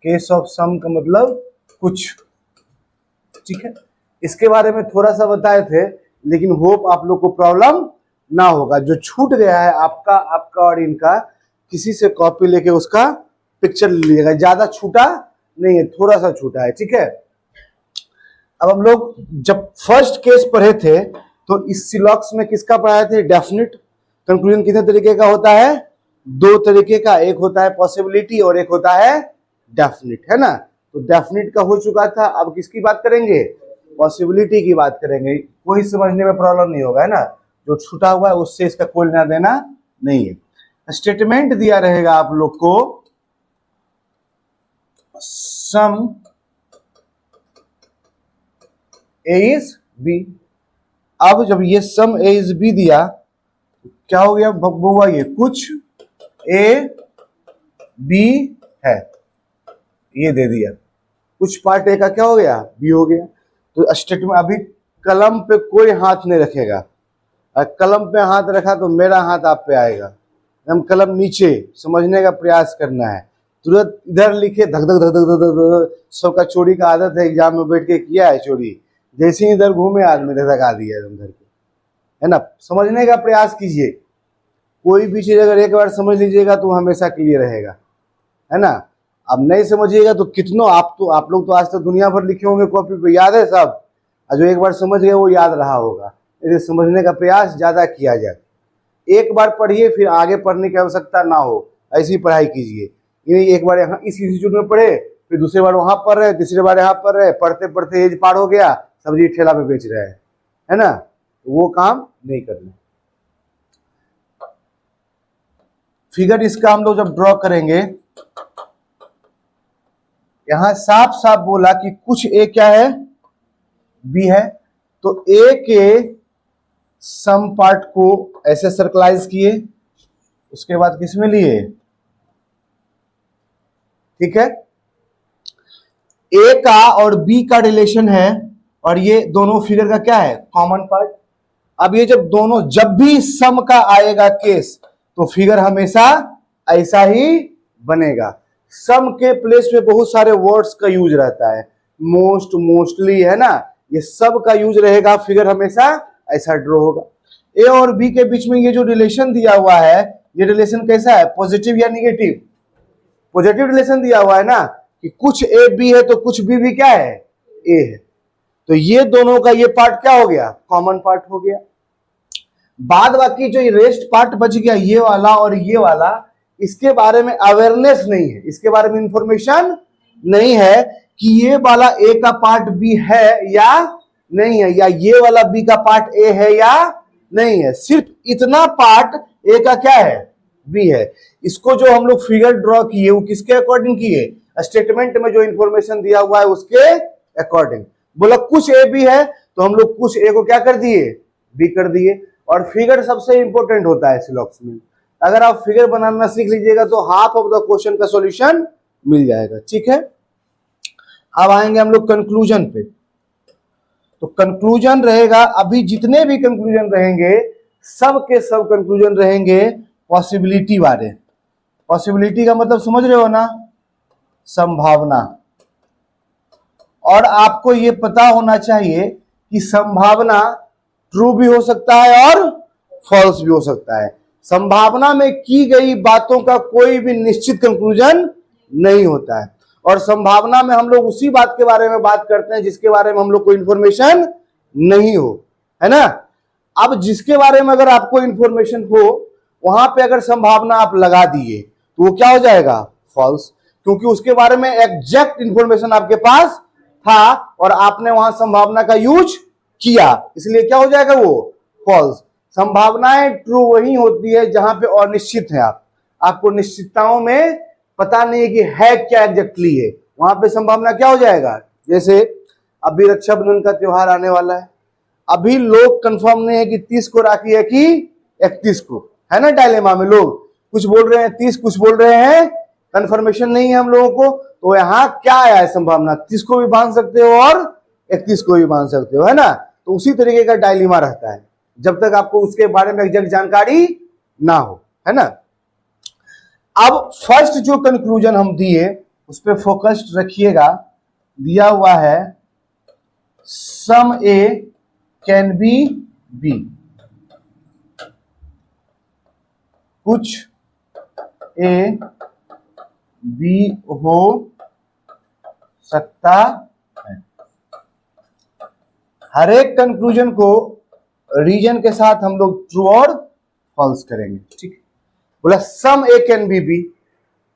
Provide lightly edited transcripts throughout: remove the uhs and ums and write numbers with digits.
Case of some का मतलब कुछ, ठीक है। इसके बारे में थोड़ा सा बताए थे, लेकिन होप आप लोग को प्रॉब्लम ना होगा। जो छूट गया है आपका और इनका, किसी से कॉपी लेके उसका पिक्चर लीजिएगा। ज्यादा छूटा नहीं है, थोड़ा सा छूटा है, ठीक है। अब हम लोग जब फर्स्ट केस पढ़े थे तो इस सिलॉक्स में किसका पढ़ाए थे? डेफिनिट कंक्लूजन कितने तरीके का होता है? दो तरीके का, एक होता है पॉसिबिलिटी और एक होता है डेफिनिट, है ना। तो डेफिनिट का हो चुका था, अब किसकी बात करेंगे? पॉसिबिलिटी की बात करेंगे। कोई समझने में प्रॉब्लम नहीं होगा, है ना। जो छूटा हुआ है उससे इसका कोई लेना देना नहीं है। स्टेटमेंट दिया रहेगा आप लोग को, सम ए इज बी। अब जब ये सम ए इज बी दिया, क्या हो गया बबुआ? ये कुछ ए बी है, ये दे दिया। कुछ पार्ट ए का क्या हो गया? बी हो गया। तो स्टेटमेंट, अभी कलम पे कोई हाथ नहीं रखेगा। कलम पे हाथ रखा तो मेरा हाथ आप पे आएगा। हम कलम नीचे, समझने का प्रयास करना है। तुरंत इधर लिखे धक धक धक धक धक धक। सबका चोरी का आदत है, एग्जाम में बैठ के किया है चोरी। जैसे ही इधर घूमे आदमी धका दिया एकदम धर के, है ना। समझने का प्रयास कीजिए। कोई भी चीज अगर एक बार समझ लीजिएगा तो हमेशा क्लियर रहेगा, है ना। अब नहीं समझिएगा तो कितनों आप लोग तो आज तक दुनिया भर लिखे होंगे कॉपी पे, याद है सब। और जो एक बार समझ गए वो याद रहा होगा। इसे समझने का प्रयास ज्यादा किया जाए। एक बार पढ़िए, फिर आगे पढ़ने की आवश्यकता ना हो, ऐसी पढ़ाई कीजिए। एक बार यहाँ इस इंस्टीट्यूट में पढ़े, फिर दूसरी बार वहां पढ़ रहे, तीसरी बार यहाँ पढ़ रहे, पढ़ते पढ़ते एज पार हो गया, सब्जी ठेला पे बेच रहे हैं, है ना। वो काम नहीं करना। फिगर इसका हम लोग जब ड्रॉ करेंगे, यहां साफ साफ बोला कि कुछ ए क्या है? बी है। तो ए के सम पार्ट को ऐसे सर्कलाइज किए, उसके बाद किसमें लिए? ठीक है। ए का और बी का रिलेशन है, और ये दोनों फिगर का क्या है? Common part. अब ये जब भी सम का आएगा केस, तो फिगर हमेशा ऐसा ही बनेगा। सम के प्लेस में बहुत सारे वर्ड्स का यूज रहता है, मोस्ट, मोस्टली, है ना। ये सब का यूज रहेगा, फिगर हमेशा ऐसा ड्रॉ होगा। ए और बी के बीच में ये जो रिलेशन दिया हुआ है, ये रिलेशन कैसा है? पॉजिटिव या निगेटिव? पॉजिटिव रिलेशन दिया हुआ है ना, कि कुछ ए बी है तो कुछ बी भी क्या है? ए है। तो ये दोनों का ये पार्ट क्या हो गया? कॉमन पार्ट हो गया। बाद बाकी जो रेस्ट पार्ट बच गया, ये वाला और ये वाला, इसके बारे में अवेयरनेस नहीं है, इसके बारे में इंफॉर्मेशन नहीं है कि ये वाला ए का पार्ट बी है या नहीं है, या ये वाला बी का पार्ट ए है या नहीं है। सिर्फ इतना पार्ट ए का क्या है? बी है। इसको जो हम लोग फिगर ड्रॉ किए वो किसके अकॉर्डिंग किए? स्टेटमेंट में जो इंफॉर्मेशन दिया हुआ है उसके अकॉर्डिंग। बोला कुछ ए बी है, तो हम लोग कुछ ए को क्या कर दिए? बी कर दिए। और फिगर सबसे इंपॉर्टेंट होता है सिलॉक्स में। अगर आप फिगर बनाना सीख लीजिएगा तो हाफ ऑफ द क्वेश्चन का सॉल्यूशन मिल जाएगा, ठीक है। अब आएंगे हम लोग कंक्लूजन पे। तो कंक्लूजन रहेगा, अभी जितने भी कंक्लूजन रहेंगे, सब के सब कंक्लूजन रहेंगे पॉसिबिलिटी वाले। पॉसिबिलिटी का मतलब समझ रहे हो ना? संभावना। और आपको ये पता होना चाहिए कि संभावना ट्रू भी हो सकता है और फॉल्स भी हो सकता है। संभावना में की गई बातों का कोई भी निश्चित कंक्लूजन नहीं होता है। और संभावना में हम लोग उसी बात के बारे में बात करते हैं जिसके बारे में हम लोग को इंफॉर्मेशन नहीं हो, है ना। अब जिसके बारे में अगर आपको इंफॉर्मेशन हो, वहां पे अगर संभावना आप लगा दिए तो वो क्या हो जाएगा? फॉल्स। क्योंकि उसके बारे में एग्जैक्ट इंफॉर्मेशन आपके पास था और आपने वहां संभावना का यूज किया, इसलिए क्या हो जाएगा? वो फॉल्स। संभावनाएं ट्रू वही होती है जहां पे अनिश्चित है। आपको निश्चितताओं में पता नहीं है कि है क्या एग्जैक्टली है, वहां पे संभावना क्या हो जाएगा? जैसे अभी रक्षाबंधन का त्योहार आने वाला है, अभी लोग कंफर्म नहीं है कि 30 को राखी है कि 31 को, है ना। डायलेमा में लोग कुछ बोल रहे हैं 30, कुछ बोल रहे हैं, कंफर्मेशन नहीं है हम लोगों को। तो यहाँ क्या आया है? संभावना 30 को भी बांध सकते हो और 31 को भी बांध सकते हो, है ना। तो उसी तरीके का डायलेमा रहता है जब तक आपको उसके बारे में एग्जैक्ट जानकारी ना हो, है ना। अब फर्स्ट जो कंक्लूजन हम दिए उस पर फोकस्ड रखिएगा। दिया हुआ है सम ए कैन बी बी, कुछ ए बी हो सकता है। हर एक कंक्लूजन को रीजन के साथ हम लोग ट्रू और फॉल्स करेंगे, ठीक है। बोला सम ए कैन बी बी।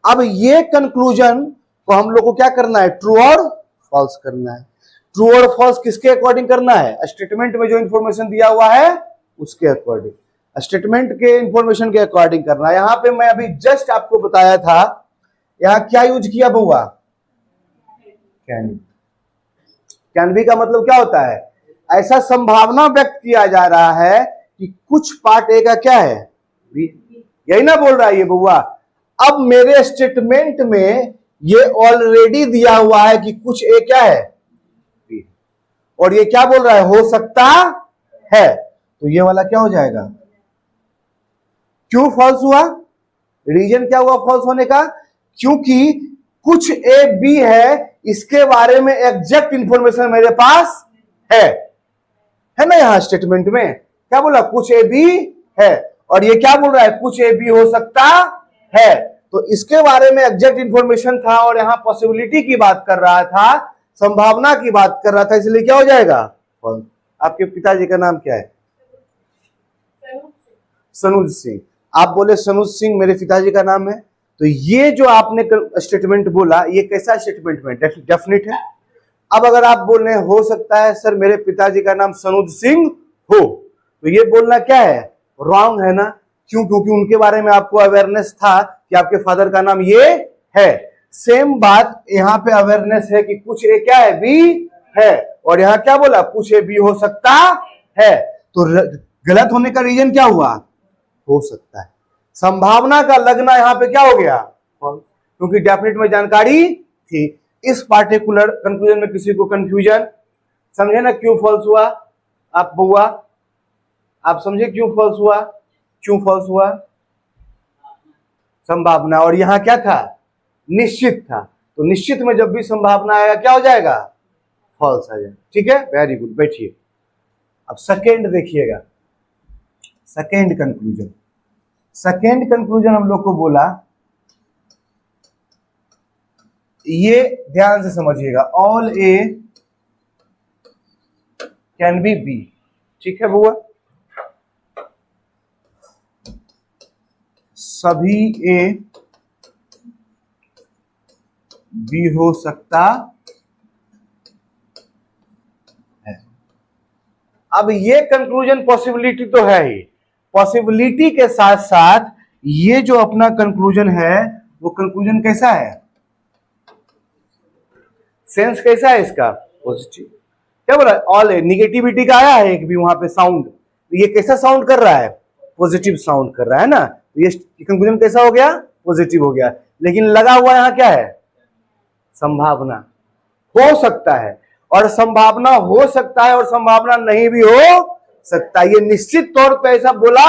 अब ये कंक्लूजन को हम लोग को क्या करना है, ट्रू और फॉल्स करना है। ट्रू और फॉल्स किसके अकॉर्डिंग करना है, स्टेटमेंट में जो इंफॉर्मेशन दिया हुआ है उसके अकॉर्डिंग, स्टेटमेंट के इंफॉर्मेशन के अकॉर्डिंग करना है। यहां पे मैं अभी जस्ट आपको बताया था, यहां क्या यूज किया बउआ, कैन। कैन बी का मतलब क्या होता है, ऐसा संभावना व्यक्त किया जा रहा है कि कुछ पार्ट ए का क्या है, बी। यही ना बोल रहा है ये बउआ। अब मेरे स्टेटमेंट में ये ऑलरेडी दिया हुआ है कि कुछ ए क्या है, बी, और ये क्या बोल रहा है, हो सकता है, तो ये वाला क्या हो जाएगा, क्यों फॉल्स हुआ, रीजन क्या हुआ फॉल्स होने का, क्योंकि कुछ ए बी है, इसके बारे में एग्जैक्ट इंफॉर्मेशन मेरे पास है ना। यहां स्टेटमेंट में क्या बोला, कुछ ए बी है, और ये क्या बोल रहा है, कुछ ए बी हो सकता है, तो इसके बारे में एग्जैक्ट इंफॉर्मेशन था, और यहां पॉसिबिलिटी की बात कर रहा था, संभावना की बात कर रहा था, इसलिए क्या हो जाएगा फॉल्स। आपके पिताजी का नाम क्या है, सनूज सिंह। आप बोले सनूज सिंह मेरे पिताजी का नाम है, तो ये जो आपने स्टेटमेंट बोला ये कैसा स्टेटमेंट में, डेफिनेट है। अब अगर आप बोल रहे हैं हो सकता है सर मेरे पिताजी का नाम सनूज सिंह हो, तो ये बोलना क्या है, रॉन्ग है ना। क्यों, क्योंकि उनके बारे में आपको अवेयरनेस था कि आपके फादर का नाम ये है। सेम बात यहाँ पे अवेयरनेस है कि कुछ ए क्या है, बी है, और यहाँ क्या बोला, कुछ ए बी हो सकता है, तो गलत होने का रीजन क्या हुआ, हो सकता है। संभावना का लगना यहाँ पे क्या हो गया, क्योंकि डेफिनेट में जानकारी थी। इस पार्टिकुलर कंक्लूजन में किसी को कंफ्यूजन, समझे ना क्यों फॉल्स हुआ, आप बउआ आप समझे क्यों फॉल्स हुआ, क्यों फॉल्स हुआ, संभावना, और यहां क्या था, निश्चित था, तो निश्चित में जब भी संभावना आएगा क्या हो जाएगा, फॉल्स आ जाएगा, ठीक है। वेरी गुड, बैठिए। अब सेकेंड देखिएगा, सेकेंड कंक्लूजन। सेकेंड कंक्लूजन हम लोग को बोला, ये ध्यान से समझिएगा, all A can be B, ठीक है बुआ, सभी ए बी हो सकता है। अब ये कंक्लूजन पॉसिबिलिटी तो है ही, पॉसिबिलिटी के साथ साथ ये जो अपना कंक्लूजन है वो कंक्लूजन कैसा है, सेंस कैसा है इसका, पॉजिटिव। क्या बोला, ऑल है, निगेटिविटी का आया है एक भी वहां पे साउंड, तो ये कैसा साउंड कर रहा है, पॉजिटिव साउंड कर रहा है ना, तो ये कंक्लूजन कैसा हो गया, पॉजिटिव हो गया। लेकिन लगा हुआ यहां क्या है, संभावना, हो सकता है, और संभावना हो सकता है और संभावना नहीं भी हो सकता है। ये निश्चित तौर पे ऐसा बोला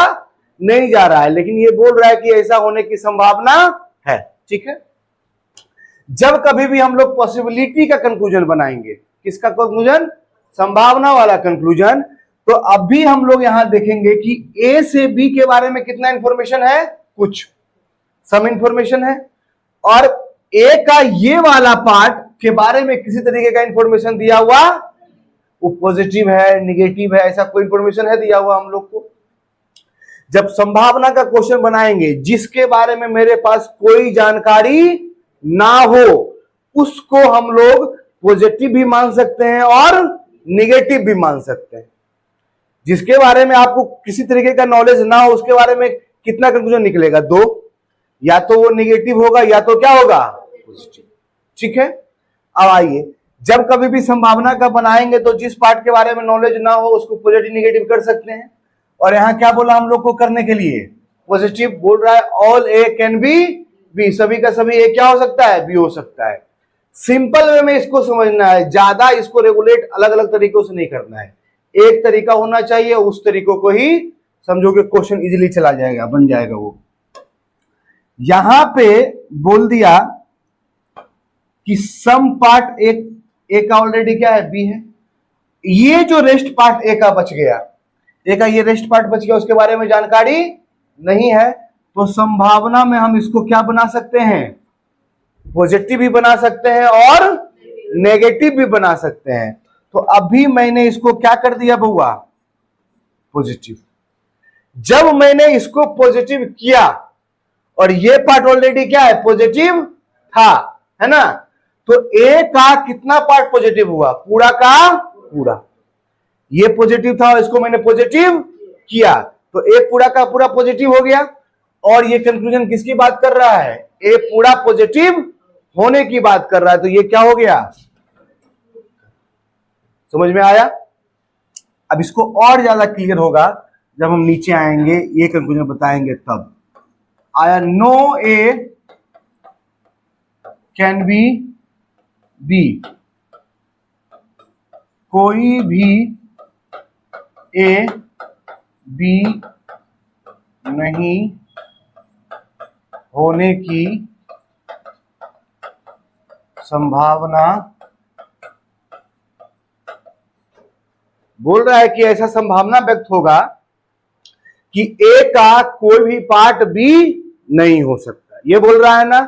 नहीं जा रहा है, लेकिन ये बोल रहा है कि ऐसा होने की संभावना है, ठीक है। जब कभी भी हम लोग पॉसिबिलिटी का कंक्लूजन बनाएंगे, किसका कंक्लूजन, संभावना वाला कंक्लूजन, तो अभी हम लोग यहां देखेंगे कि ए से बी के बारे में कितना इंफॉर्मेशन है, कुछ सम इंफॉर्मेशन है, और ए का ये वाला पार्ट के बारे में किसी तरीके का इंफॉर्मेशन दिया हुआ, वो पॉजिटिव है, निगेटिव है, ऐसा कोई इंफॉर्मेशन है दिया हुआ हम लोग को। जब संभावना का क्वेश्चन बनाएंगे जिसके बारे में मेरे पास कोई जानकारी ना हो, उसको हम लोग पॉजिटिव भी मान सकते हैं और निगेटिव भी मान सकते हैं। जिसके बारे में आपको किसी तरीके का नॉलेज ना हो उसके बारे में कितना कंक्लूजन निकलेगा, दो, या तो वो निगेटिव होगा या तो क्या होगा, पॉजिटिव, ठीक है। अब आइए, जब कभी भी संभावना का बनाएंगे तो जिस पार्ट के बारे में नॉलेज ना हो उसको पॉजिटिव निगेटिव कर सकते हैं, और यहां क्या बोला हम लोग को करने के लिए, पॉजिटिव बोल रहा है, all A can be B, सभी का सभी ए क्या हो सकता है, बी हो सकता है। सिंपल वे में इसको समझना है, ज्यादा इसको रेगुलेट अलग अलग तरीकों से नहीं करना है, एक तरीका होना चाहिए, उस तरीकों को ही समझोगे क्वेश्चन इजीली चला जाएगा, बन जाएगा वो। यहां पे बोल दिया कि सम पार्ट ए का ऑलरेडी क्या है, बी है। ये जो रेस्ट पार्ट ए का बच गया, ए का ये रेस्ट पार्ट बच गया, उसके बारे में जानकारी नहीं है, तो संभावना में हम इसको क्या बना सकते हैं, पॉजिटिव भी बना सकते हैं और नेगेटिव भी बना सकते हैं। तो अभी मैंने इसको क्या कर दिया बउआ, पॉजिटिव। जब मैंने इसको पॉजिटिव किया और ये पार्ट ऑलरेडी क्या है, पॉजिटिव था, है ना, तो ए का कितना पार्ट पॉजिटिव हुआ, पूरा का पूरा। ये पॉजिटिव था और इसको मैंने पॉजिटिव किया, तो ए पूरा का पूरा पॉजिटिव हो गया। और ये कंक्लूजन किसकी बात कर रहा है, ए पूरा पॉजिटिव होने की बात कर रहा है, तो ये क्या हो गया, समझ में आया। अब इसको और ज्यादा क्लियर होगा जब हम नीचे आएंगे, ये कंक्लूजन बताएंगे तब आया। No A can be B, कोई भी ए बी नहीं होने की संभावना, बोल रहा है कि ऐसा संभावना व्यक्त होगा कि ए का कोई भी पार्ट बी नहीं हो सकता। ये बोल रहा है ना,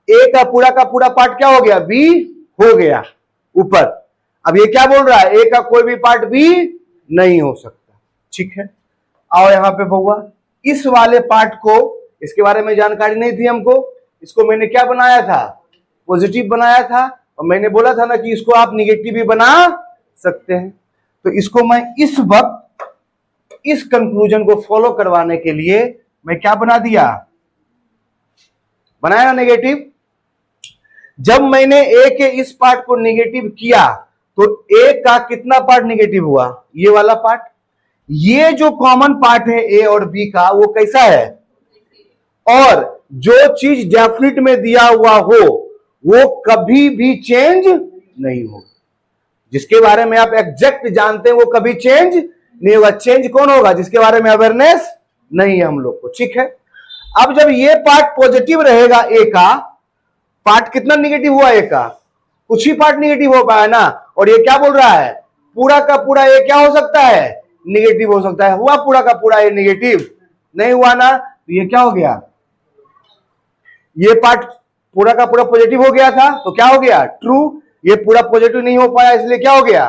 ए का पूरा पार्ट क्या हो गया, बी हो गया ऊपर। अब ये क्या बोल रहा है, ए का कोई भी पार्ट बी नहीं हो सकता। ठीक है, आओ यहां पे बउआ, इस वाले पार्ट को, इसके बारे में जानकारी नहीं थी हमको, इसको मैंने क्या बनाया था, पॉजिटिव बनाया था, और मैंने बोला था ना कि इसको आप निगेटिव भी बना सकते हैं। तो इसको मैं इस वक्त इस कंक्लूजन को फॉलो करवाने के लिए मैं क्या बना दिया, बनाया ना नेगेटिव। जब मैंने ए के इस पार्ट को नेगेटिव किया तो ए का कितना पार्ट नेगेटिव हुआ, ये वाला पार्ट। ये जो कॉमन पार्ट है ए और बी का, वो कैसा है, और जो चीज डेफिनेट में दिया हुआ हो वो कभी भी चेंज नहीं हो, जिसके बारे में आप एग्जैक्ट जानते हैं वो कभी चेंज नहीं होगा। चेंज कौन होगा, जिसके बारे में अवेयरनेस नहीं है हम लोग को। ठीक है, अब जब ये पार्ट पॉजिटिव रहेगा, ए का पार्ट कितना निगेटिव हुआ, ए का कुछ ही पार्ट निगेटिव हो पाया ना, और ये क्या बोल रहा है, पूरा का पूरा ए क्या हो सकता है, निगेटिव हो सकता है। हुआ पूरा का पूरा ए निगेटिव, नहीं हुआ ना, तो ये क्या हो गया, ये पार्ट पूरा का पूरा पॉजिटिव हो गया था, तो क्या हो गया, ट्रू। ये पूरा पॉजिटिव नहीं हो पाया, इसलिए क्या हो गया,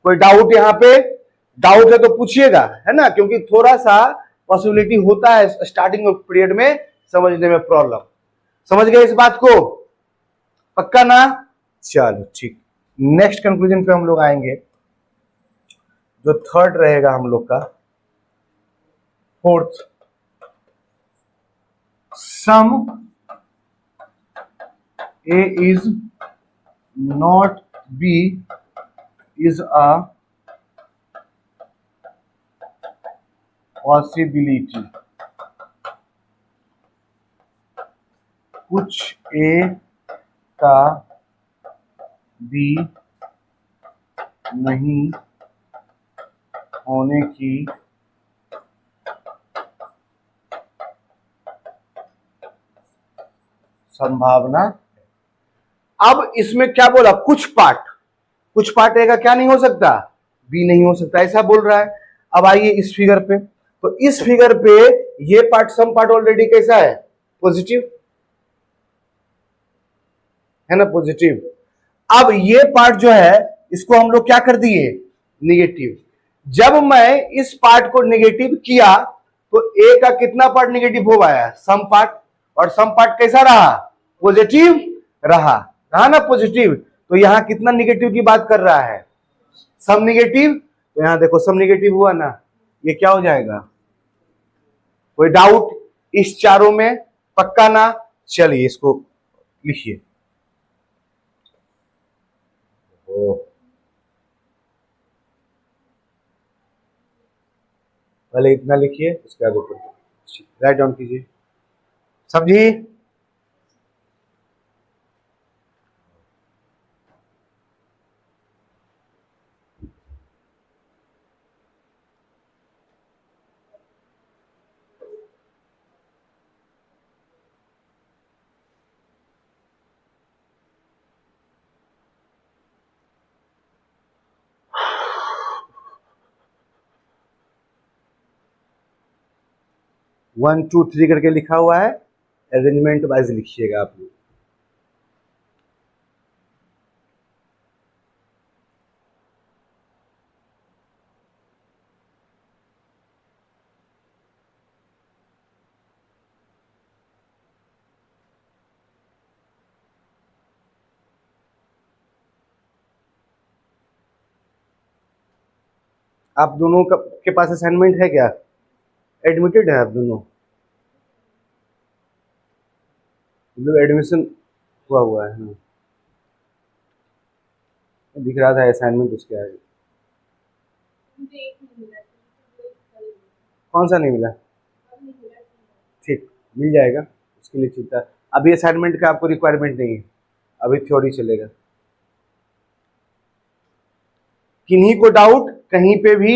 कोई डाउट यहां पे, डाउट है तो पूछिएगा, है ना, क्योंकि थोड़ा सा पॉसिबिलिटी होता है स्टार्टिंग पीरियड में समझने में प्रॉब्लम। समझ गए इस बात को, पक्का ना, चलो ठीक। नेक्स्ट कंक्लूजन पे हम लोग आएंगे, जो थर्ड रहेगा हम लोग का, fourth, some A is not B is a possibility। कुछ ए का बी नहीं होने की संभावना। अब इसमें क्या बोला, कुछ पार्ट ए का क्या नहीं हो सकता, बी नहीं हो सकता, ऐसा बोल रहा है। अब आइए इस फिगर पे, तो इस फिगर पे ये पार्ट, सम पार्ट ऑलरेडी कैसा है, पॉजिटिव है ना, पॉजिटिव। अब ये पार्ट जो है इसको हम लोग क्या कर दिए, निगेटिव। जब मैं इस पार्ट को निगेटिव किया तो ए का कितना पार्ट निगेटिव हो पाया, सम पार्ट, और सम पार्ट कैसा रहा, पॉजिटिव रहा ना, पॉजिटिव। तो यहां कितना निगेटिव की बात कर रहा है, सम निगेटिव। तो यहां देखो सम निगेटिव हुआ ना, ये क्या हो जाएगा, कोई डाउट इस चारों में, पक्का ना। चलिए इसको लिखिए, पहले इतना लिखिए, उसके आगे राइट डाउन कीजिए, समझिए। 1 2 3 करके लिखा हुआ है, अरेंजमेंट वाइज लिखिएगा आप लोग। आप दोनों के पास असाइनमेंट है क्या? एडमिटेड है आप दोनों? मतलब एडमिशन हुआ है। हाँ, दिख रहा था असाइनमेंट उसके आगे। कौन सा नहीं मिला? ठीक, मिल जाएगा, उसके लिए चिंता। अभी असाइनमेंट का आपको रिक्वायरमेंट नहीं है, अभी थ्योरी चलेगा। किन्हीं को डाउट कहीं पे भी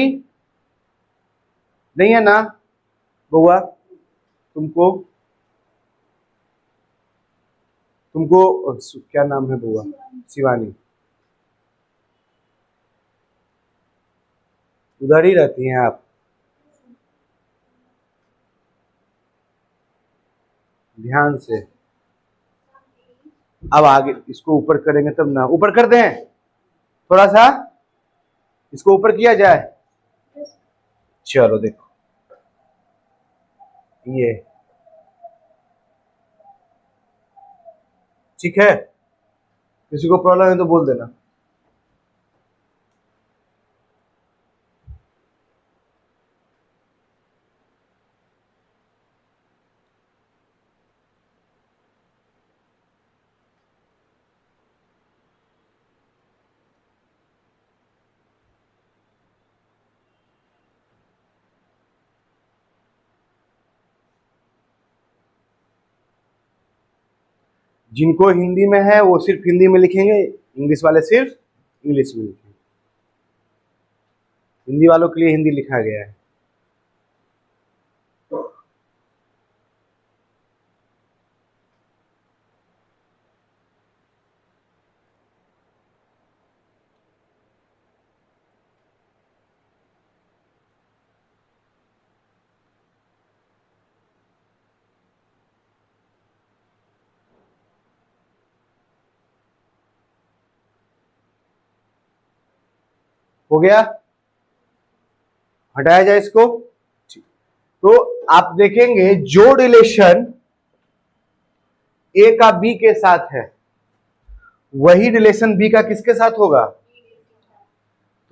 नहीं है ना बउआ? तुमको क्या नाम है बउआ? शिवानी। उधर ही रहती हैं आप? ध्यान से। अब आगे इसको ऊपर करेंगे तब ना, ऊपर कर दें थोड़ा सा, इसको ऊपर किया जाए। चलो देखो ये ठीक है, किसी को प्रॉब्लम है तो बोल देना। जिनको हिंदी में है वो सिर्फ हिंदी में लिखेंगे, इंग्लिश वाले सिर्फ इंग्लिश में लिखेंगे। हिंदी वालों के लिए हिंदी लिखा गया है। हो गया, हटाया जाए इसको। तो आप देखेंगे जो रिलेशन ए का बी के साथ है वही रिलेशन बी का किसके साथ होगा?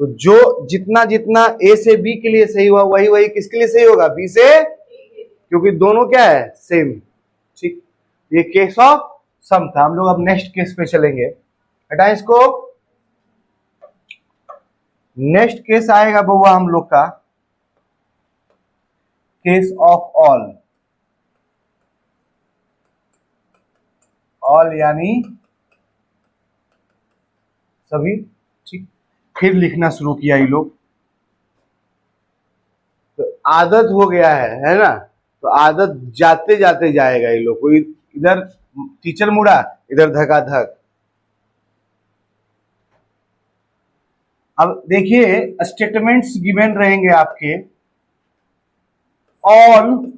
तो जो जितना जितना ए से बी के लिए सही हुआ वही वही किसके लिए सही होगा? बी से, क्योंकि दोनों क्या है? सेम। ठीक, ये केस ऑफ सम था। हम लोग अब नेक्स्ट केस पे चलेंगे। हटाए इसको। नेक्स्ट केस आएगा बउआ हम लोग का केस ऑफ ऑल। ऑल यानी सभी। ठीक, फिर लिखना शुरू किया ये लोग, तो आदत हो गया है ना? तो आदत जाते जाते जाएगा ये लोग। कोई इधर टीचर मुड़ा, इधर धका धक। अब देखिए स्टेटमेंट्स गिवन रहेंगे आपके। ऑल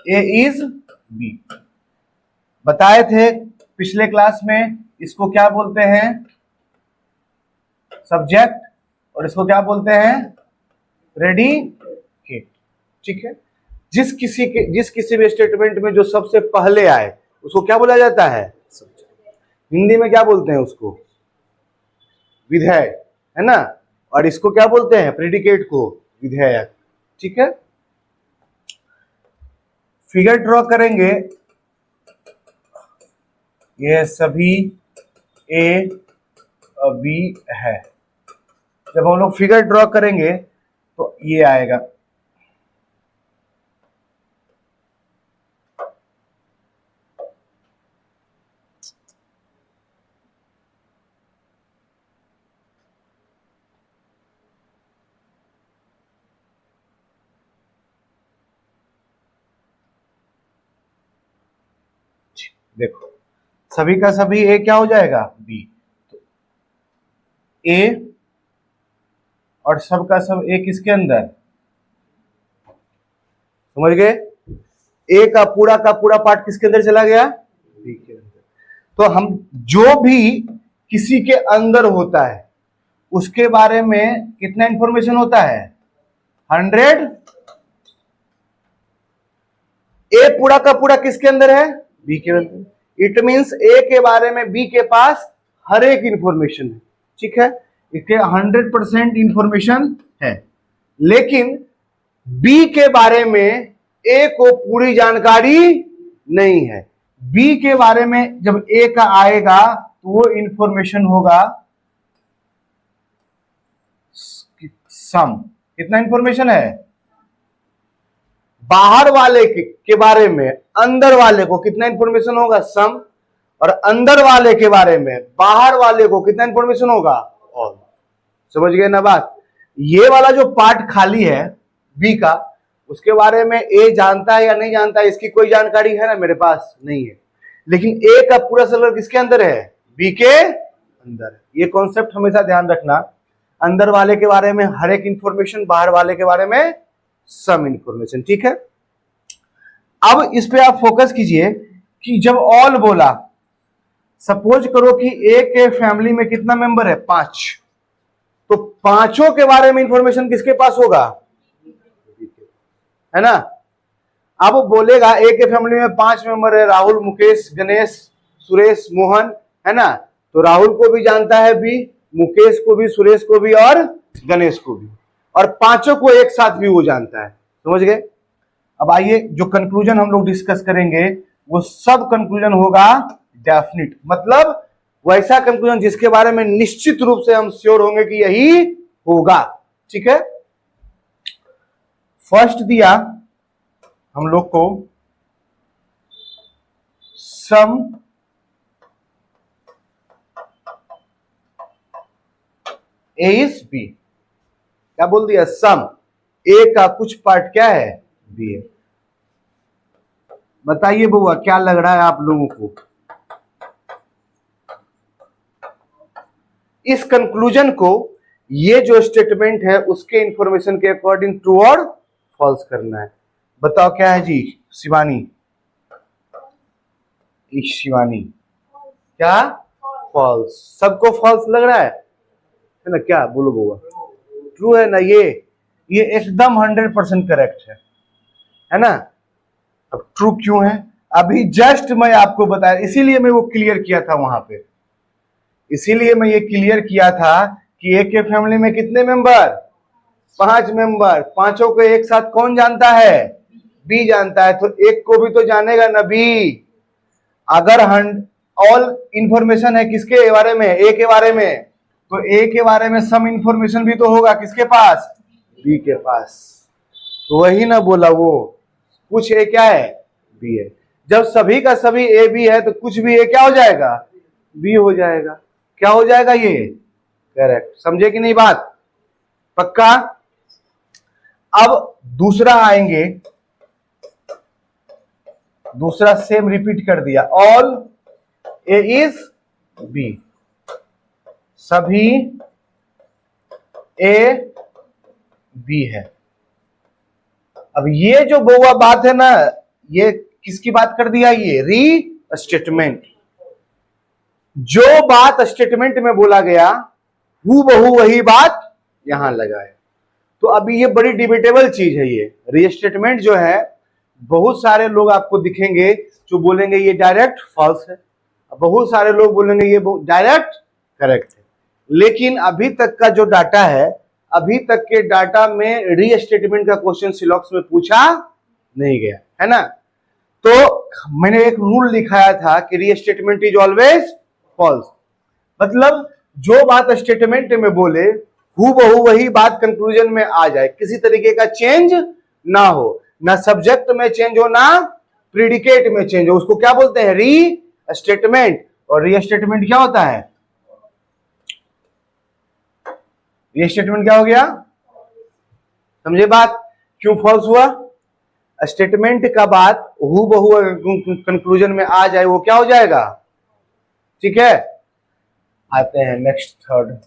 ए इज बी, बताए थे पिछले क्लास में। इसको क्या बोलते हैं? सब्जेक्ट। और इसको क्या बोलते हैं? प्रेडिकेट। ठीक है, जिस किसी भी स्टेटमेंट में जो सबसे पहले आए उसको क्या बोला जाता है? हिंदी में क्या बोलते हैं उसको? विधेय, है ना? और इसको क्या बोलते हैं? प्रेडिकेट को विधेयक। ठीक है, फिगर ड्रॉ करेंगे। ये सभी ए बी है। जब हम लोग फिगर ड्रॉ करेंगे तो ये आएगा। देखो सभी का सभी ए क्या हो जाएगा? बी। तो ए और सब का सब ए किसके अंदर? समझ गए? ए का पूरा पार्ट किसके अंदर चला गया? बी के अंदर। तो हम जो भी किसी के अंदर होता है उसके बारे में कितना इंफॉर्मेशन होता है? 100। ए पूरा का पूरा किसके अंदर है? बी के अंदर। इट मींस ए के बारे में बी के पास हर एक इंफॉर्मेशन है। ठीक है, इसके 100% इंफॉर्मेशन है, लेकिन बी के बारे में ए को पूरी जानकारी नहीं है। बी के बारे में जब ए का आएगा तो वो इंफॉर्मेशन होगा सम। कितना इंफॉर्मेशन है? बाहर वाले के बारे में अंदर वाले को कितना इंफॉर्मेशन होगा? सम। और अंदर वाले के बारे में बाहर वाले को कितना इंफॉर्मेशन होगा? ऑल। समझ गए ना बात? ये वाला जो पार्ट खाली है बी का, उसके बारे में ए जानता है या नहीं जानता है, इसकी कोई जानकारी है ना मेरे पास? नहीं है। लेकिन ए का पूरा सर्वर किसके अंदर है? बी के अंदर। ये कॉन्सेप्ट हमेशा ध्यान रखना, अंदर वाले के बारे में हर एक इंफॉर्मेशन, बाहर वाले के बारे में सम इंफॉर्मेशन। ठीक है, अब इस पे आप फोकस कीजिए कि जब ऑल बोला, सपोज करो कि ए के फैमिली में कितना मेंबर है? 5। तो पांचों के बारे में इंफॉर्मेशन किसके पास होगा? है ना? अब बोलेगा ए के फैमिली में 5 मेंबर है, राहुल, मुकेश, गणेश, सुरेश, मोहन, है ना? तो राहुल को भी जानता है बी, मुकेश को भी, सुरेश को भी और गणेश को भी, और पांचों को एक साथ भी वो जानता है। समझ गए? अब आइए जो कंक्लूजन हम लोग डिस्कस करेंगे वो सब कंक्लूजन होगा डेफिनिट, मतलब वैसा कंक्लूजन जिसके बारे में निश्चित रूप से हम श्योर होंगे कि यही होगा। ठीक है, फर्स्ट दिया हम लोग को सम ए इज बी। क्या बोल दिया? सम ए का कुछ पार्ट क्या है? बी है। बताइए बुआ, क्या लग रहा है आप लोगों को? इस कंक्लूजन को, ये जो स्टेटमेंट है उसके इंफॉर्मेशन के अकॉर्डिंग ट्रू और फॉल्स करना है। बताओ क्या है जी? शिवानी, शिवानी क्या? फॉल्स। सबको फॉल्स लग रहा है ना? क्या बोलो बुआ? ट्रू है ना? ये एकदम 100% करेक्ट है ना? अब ट्रू क्यों है? अभी जस्ट मैं आपको बताया, इसीलिए मैं वो क्लियर किया था वहां पे, इसीलिए मैं ये क्लियर किया था कि ए के फैमिली में कितने मेंबर? 5 मेंबर। पांचों को एक साथ कौन जानता है? बी जानता है, तो एक को भी तो जानेगा ना बी। अगर ऑल इंफॉर्मेशन है किसके बारे में? ए के बारे में, तो ए के बारे में सम इंफॉर्मेशन भी तो होगा किसके पास? बी के पास। तो वही ना बोला वो, कुछ ए क्या है? बी है। जब सभी का सभी ए बी है तो कुछ भी ए क्या हो जाएगा? बी हो जाएगा। क्या हो जाएगा? ये करेक्ट। समझे कि नहीं बात? पक्का? अब दूसरा आएंगे, दूसरा सेम रिपीट कर दिया, ऑल ए इज बी, सभी ए बी है। अब ये जो बउआ बात है ना, ये किसकी बात कर दिया? ये री स्टेटमेंट। जो बात स्टेटमेंट में बोला गया हूबहू वही बात यहां लगाए। तो अभी ये बड़ी डिबेटेबल चीज है। ये रीस्टेटमेंट जो है, बहुत सारे लोग आपको दिखेंगे जो बोलेंगे ये डायरेक्ट फॉल्स है, बहुत सारे लोग बोलेंगे ये डायरेक्ट करेक्ट है। लेकिन अभी तक का जो डाटा है, अभी तक के डाटा में रीस्टेटमेंट का क्वेश्चन सिलॉक्स में पूछा नहीं गया है ना? तो मैंने एक रूल लिखाया था कि रीस्टेटमेंट इज ऑलवेज फॉल्स, मतलब जो बात स्टेटमेंट में बोले हूबहू वही बात कंक्लूजन में आ जाए, किसी तरीके का चेंज ना हो, ना सब्जेक्ट में चेंज हो ना प्रीडिकेट में चेंज हो, उसको क्या बोलते हैं? री स्टेटमेंट। और री स्टेटमेंट क्या होता है? री स्टेटमेंट क्या हो गया? समझे बात? क्यों फॉल्स हुआ? स्टेटमेंट का बात हूबहू कंक्लूजन में आ जाए वो क्या हो जाएगा? ठीक है, आते हैं next third.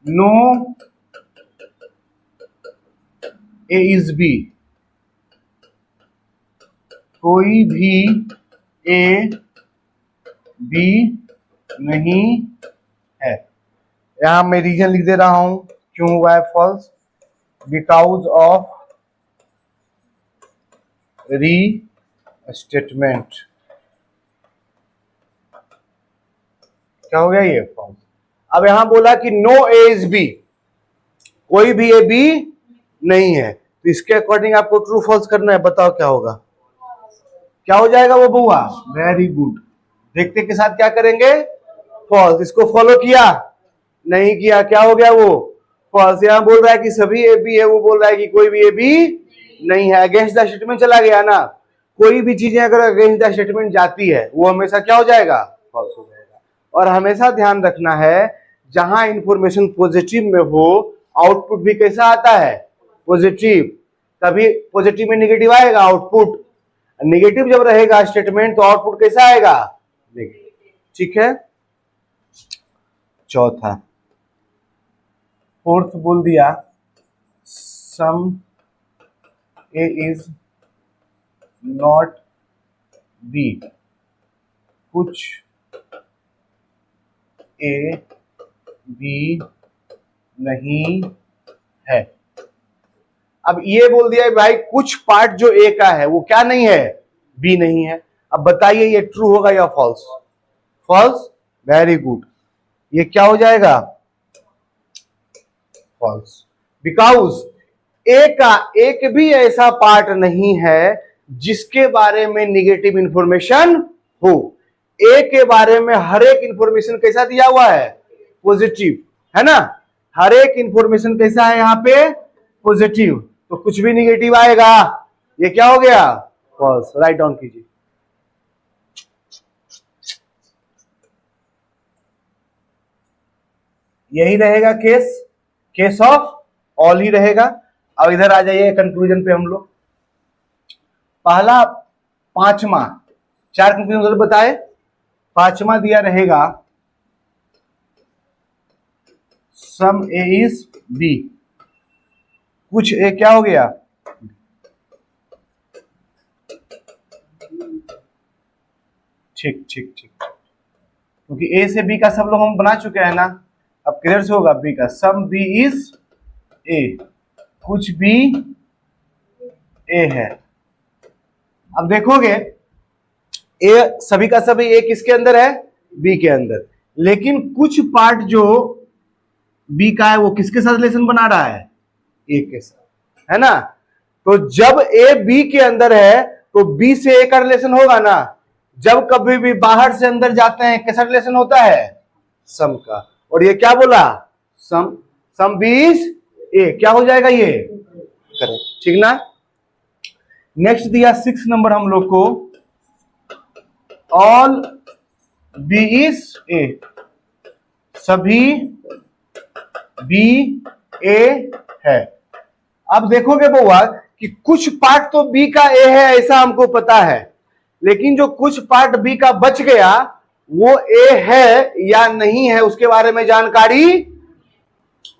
No A is B, कोई भी ए बी नहीं है। यहां मैं रीजन लिख दे रहा हूं क्यों हुआ है false, because of restatement. क्या हो गया ये फॉल्स। अब यहां बोला कि नो ए इज बी, कोई भी ए बी नहीं है, तो इसके अकॉर्डिंग आपको ट्रू फॉल्स करना है। बताओ क्या होगा, क्या हो जाएगा वो बुआ, वेरी गुड। देखते के साथ क्या करेंगे, फॉल्स। इसको फॉलो किया नहीं किया, क्या हो गया वो फॉल्स। यहां बोल रहा है कि सभी ए बी है, वो बोल रहा है कि कोई भी ए बी नहीं है। अगेंस्ट द स्टेटमेंट चला गया ना, कोई भी चीजें अगर अगेंस्ट द स्टेटमेंट जाती है वो हमेशा क्या हो जाएगा, फॉल्स हो जाएगा। और हमेशा ध्यान रखना है जहां इंफॉर्मेशन पॉजिटिव में हो आउटपुट भी कैसा आता है, पॉजिटिव। कभी पॉजिटिव में निगेटिव आएगा आउटपुट, निगेटिव जब रहेगा स्टेटमेंट तो आउटपुट कैसा आएगा, नेगेटिव। ठीक है। चौथा, फोर्थ बोल दिया सम ए इज नॉट बी, कुछ ए बी नहीं है। अब ये बोल दिया भाई कुछ पार्ट जो ए का है वो क्या नहीं है, बी नहीं है। अब बताइए ये ट्रू होगा या फॉल्स, फॉल्स, वेरी गुड। ये क्या हो जाएगा, फॉल्स, बिकॉज ए का एक भी ऐसा पार्ट नहीं है जिसके बारे में निगेटिव इंफॉर्मेशन हो। ए के बारे में हर एक इंफॉर्मेशन कैसा दिया हुआ है, पॉजिटिव, है ना। हर एक इंफॉर्मेशन कैसा है यहां पे, पॉजिटिव, तो कुछ भी निगेटिव आएगा ये क्या हो गया, फॉल्स। राइट डाउन कीजिए। यही रहेगा case, case of all he रहेगा। अब इधर आ जाइए कंक्लूजन पे हम लोग। पहला पांचवा, चार कंक्लूजन उधर बताए, पांचवा दिया रहेगा सम ए इज बी, कुछ ए क्या हो गया, ठीक ठीक ठीक, क्योंकि ए से बी का सब लोग हम बना चुके हैं ना, अब क्लियर से होगा बी का। सम बी इज ए, कुछ भी ए है। अब देखोगे ए सभी का सभी ए किसके अंदर है, बी के अंदर, लेकिन कुछ पार्ट जो बी का है वो किसके साथ रिलेशन बना रहा है, ए के साथ, है ना। तो जब ए बी के अंदर है तो बी से ए का रिलेशन होगा ना। जब कभी भी बाहर से अंदर जाते हैं कैसा रिलेशन होता है, सम का। और ये क्या बोला, सम, सम बी इज ए, क्या हो जाएगा ये, करेक्ट, ठीक ना। नेक्स्ट दिया 6 नंबर हम लोग को, ऑल बी इज ए, सभी बी ए है। अब देखोगे बउआ कि कुछ पार्ट तो बी का ए है ऐसा हमको पता है, लेकिन जो कुछ पार्ट बी का बच गया वो ए है या नहीं है उसके बारे में जानकारी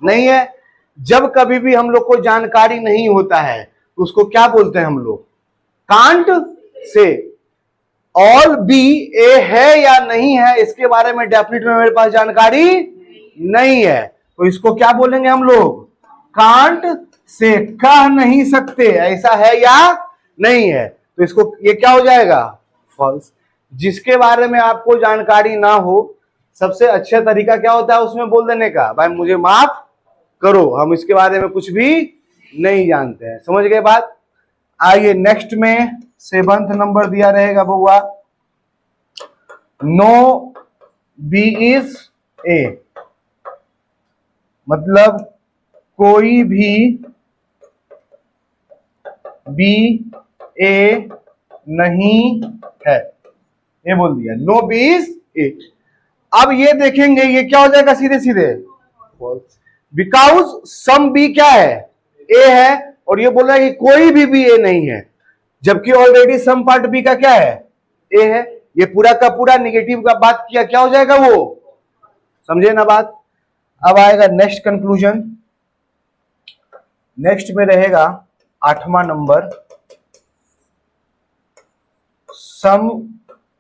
नहीं है। जब कभी भी हम लोग को जानकारी नहीं होता है तो उसको क्या बोलते हैं हम लोग, कांट से। ऑल बी ए है या नहीं है इसके बारे में डेफिनेट में मेरे पास जानकारी नहीं है, तो इसको क्या बोलेंगे हम लोग, कांट से, कह नहीं सकते ऐसा है या नहीं है, तो इसको ये क्या हो जाएगा, फॉल्स। जिसके बारे में आपको जानकारी ना हो सबसे अच्छा तरीका क्या होता है उसमें बोल देने का, भाई मुझे माफ करो हम इसके बारे में कुछ भी नहीं जानते हैं। समझ गए बात। आइए नेक्स्ट में 7th नंबर दिया रहेगा बउआ, नो बी इज ए, मतलब कोई भी बी ए नहीं है, ये बोल दिया, नो बी इज ए। अब ये देखेंगे ये क्या हो जाएगा सीधे सीधे, बिकॉज सम बी क्या है, ए है, और ये बोल रहा है कि कोई भी ए नहीं है, जबकि ऑलरेडी सम पार्ट बी का क्या है, ए है। ये पूरा का पूरा निगेटिव का बात किया, क्या हो जाएगा वो, समझे ना बात। अब आएगा नेक्स्ट कंक्लूजन, नेक्स्ट में रहेगा 8वां number, some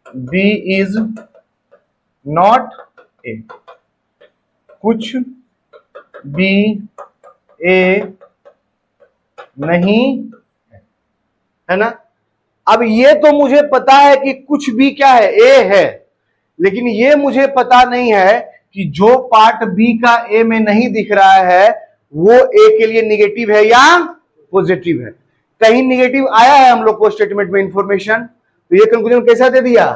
B is not A, कुछ बी ए नहीं है ना। अब ये तो मुझे पता है कि कुछ भी क्या है, ए है, लेकिन ये मुझे पता नहीं है कि जो पार्ट बी का ए में नहीं दिख रहा है वो ए के लिए निगेटिव है या पॉजिटिव है। कहीं निगेटिव आया है हम लोग को स्टेटमेंट में इंफॉर्मेशन, तो ये कंक्लूजन कैसा दे दिया,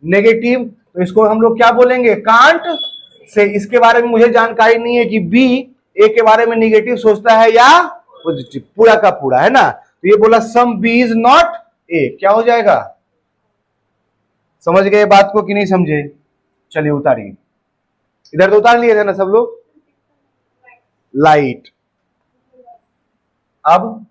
नेगेटिव। तो इसको हम लोग क्या बोलेंगे, कांट से। इसके बारे में मुझे जानकारी नहीं है कि बी ए के बारे में निगेटिव सोचता है या पॉजिटिव, पूरा का पूरा, है ना। तो ये बोला some B is not A, क्या हो जाएगा, समझ गए बात को कि नहीं समझे। चलिए उतारिए, इधर तो उतार लिए थे ना सब लोग, लाइट। अब